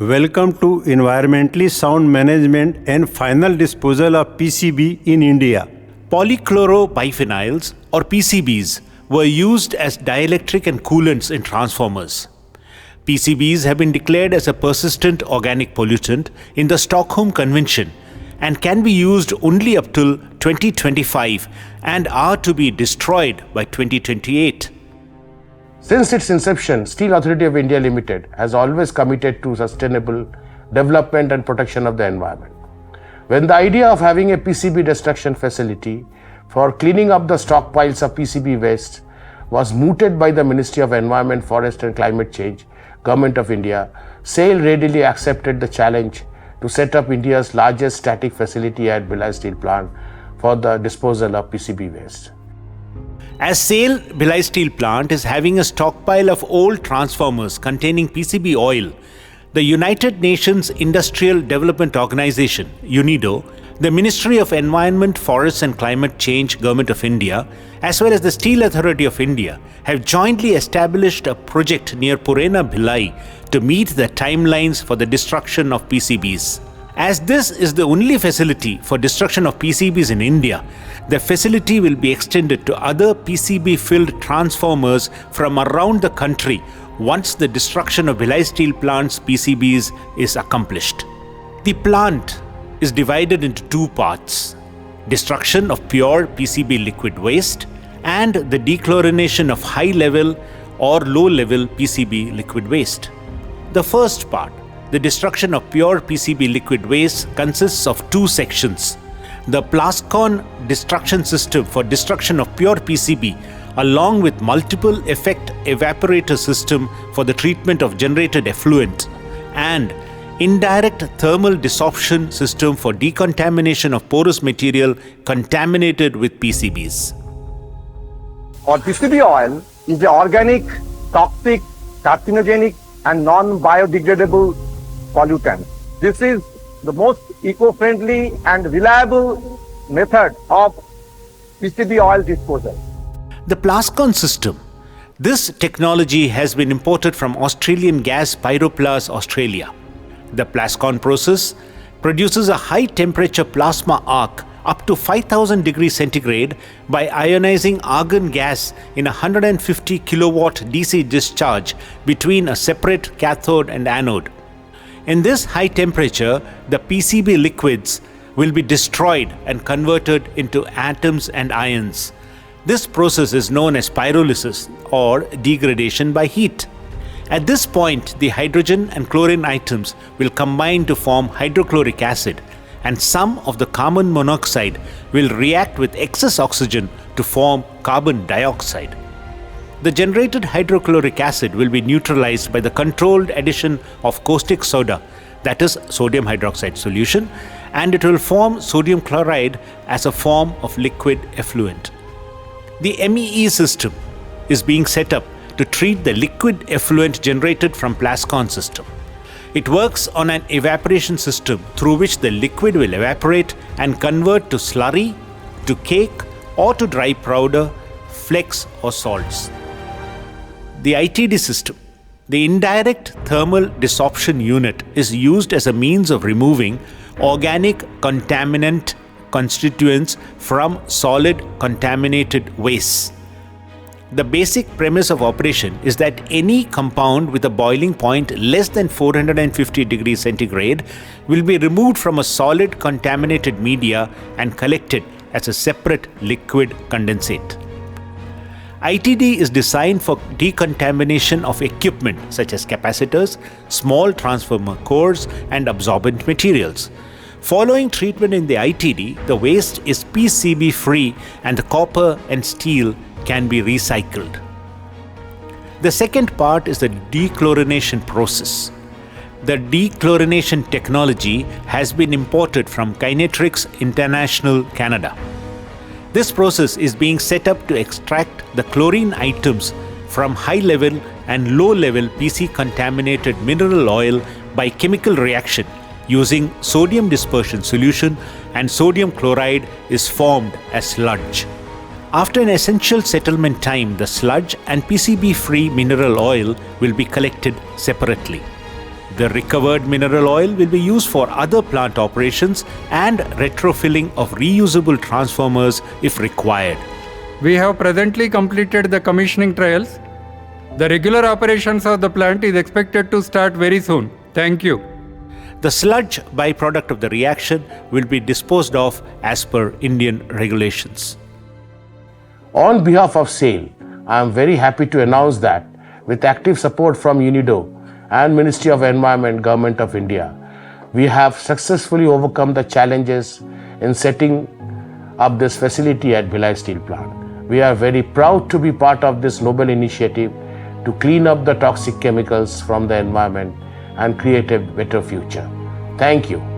Welcome to Environmentally Sound Management and Final Disposal of PCB in India. Polychlorobiphenyls or PCBs were used as dielectric and coolants in transformers. PCBs have been declared as a persistent organic pollutant in the Stockholm Convention and can be used only up till 2025 and are to be destroyed by 2028. Since its inception, Steel Authority of India Limited has always committed to sustainable development and protection of the environment. When the idea of having a PCB destruction facility for cleaning up the stockpiles of PCB waste was mooted by the Ministry of Environment, Forest and Climate Change, Government of India, SAIL readily accepted the challenge to set up India's largest static facility at Bhilai Steel Plant for the disposal of PCB waste. As SAIL Bhilai Steel Plant is having a stockpile of old transformers containing PCB oil, the United Nations Industrial Development Organization, UNIDO, the Ministry of Environment, Forests and Climate Change, Government of India, as well as the Steel Authority of India have jointly established a project near Purena, Bhilai to meet the timelines for the destruction of PCBs. As this is the only facility for destruction of PCBs in India, the facility will be extended to other PCB-filled transformers from around the country once the destruction of Bhilai Steel Plant's PCBs is accomplished. The plant is divided into two parts: destruction of pure PCB liquid waste and the dechlorination of high-level or low-level PCB liquid waste. The first part, the destruction of pure PCB liquid waste, consists of two sections: the Plascon destruction system for destruction of pure PCB, along with multiple effect evaporator system for the treatment of generated effluent, and indirect thermal desorption system for decontamination of porous material contaminated with PCBs. Or PCB oil is the organic, toxic, carcinogenic and non-biodegradable pollutant. This is the most eco-friendly and reliable method of PCB oil disposal. The Plascon system. This technology has been imported from Australian Gas Pyroplast, Australia. The Plascon process produces a high-temperature plasma arc up to 5000 degrees centigrade by ionizing argon gas in a 150 kilowatt DC discharge between a separate cathode and anode. In this high temperature, the PCB liquids will be destroyed and converted into atoms and ions. This process is known as pyrolysis or degradation by heat. At this point, the hydrogen and chlorine atoms will combine to form hydrochloric acid, and some of the carbon monoxide will react with excess oxygen to form carbon dioxide. The generated hydrochloric acid will be neutralized by the controlled addition of caustic soda, that is sodium hydroxide solution, and it will form sodium chloride as a form of liquid effluent. The MEE system is being set up to treat the liquid effluent generated from Plascon system. It works on an evaporation system through which the liquid will evaporate and convert to slurry, to cake or to dry powder, flakes or salts. The ITD system, the indirect thermal desorption unit, is used as a means of removing organic contaminant constituents from solid contaminated wastes. The basic premise of operation is that any compound with a boiling point less than 450 degrees centigrade will be removed from a solid contaminated media and collected as a separate liquid condensate. ITD is designed for decontamination of equipment such as capacitors, small transformer cores, and absorbent materials. Following treatment in the ITD, the waste is PCB free and the copper and steel can be recycled. The second part is the dechlorination process. The dechlorination technology has been imported from Dielectrics International, Canada. This process is being set up to extract the chlorine items from high-level and low-level PC contaminated mineral oil by chemical reaction using sodium dispersion solution, and sodium chloride is formed as sludge. After an essential settlement time, the sludge and PCB-free mineral oil will be collected separately. The recovered mineral oil will be used for other plant operations and retrofilling of reusable transformers if required. We have presently completed the commissioning trials. The regular operations of the plant is expected to start very soon. Thank you. The sludge byproduct of the reaction will be disposed of as per Indian regulations. On behalf of SAIL, I am very happy to announce that with active support from UNIDO and Ministry of Environment, Government of India, we have successfully overcome the challenges in setting up this facility at Bhilai Steel Plant. We are very proud to be part of this noble initiative to clean up the toxic chemicals from the environment and create a better future. Thank you.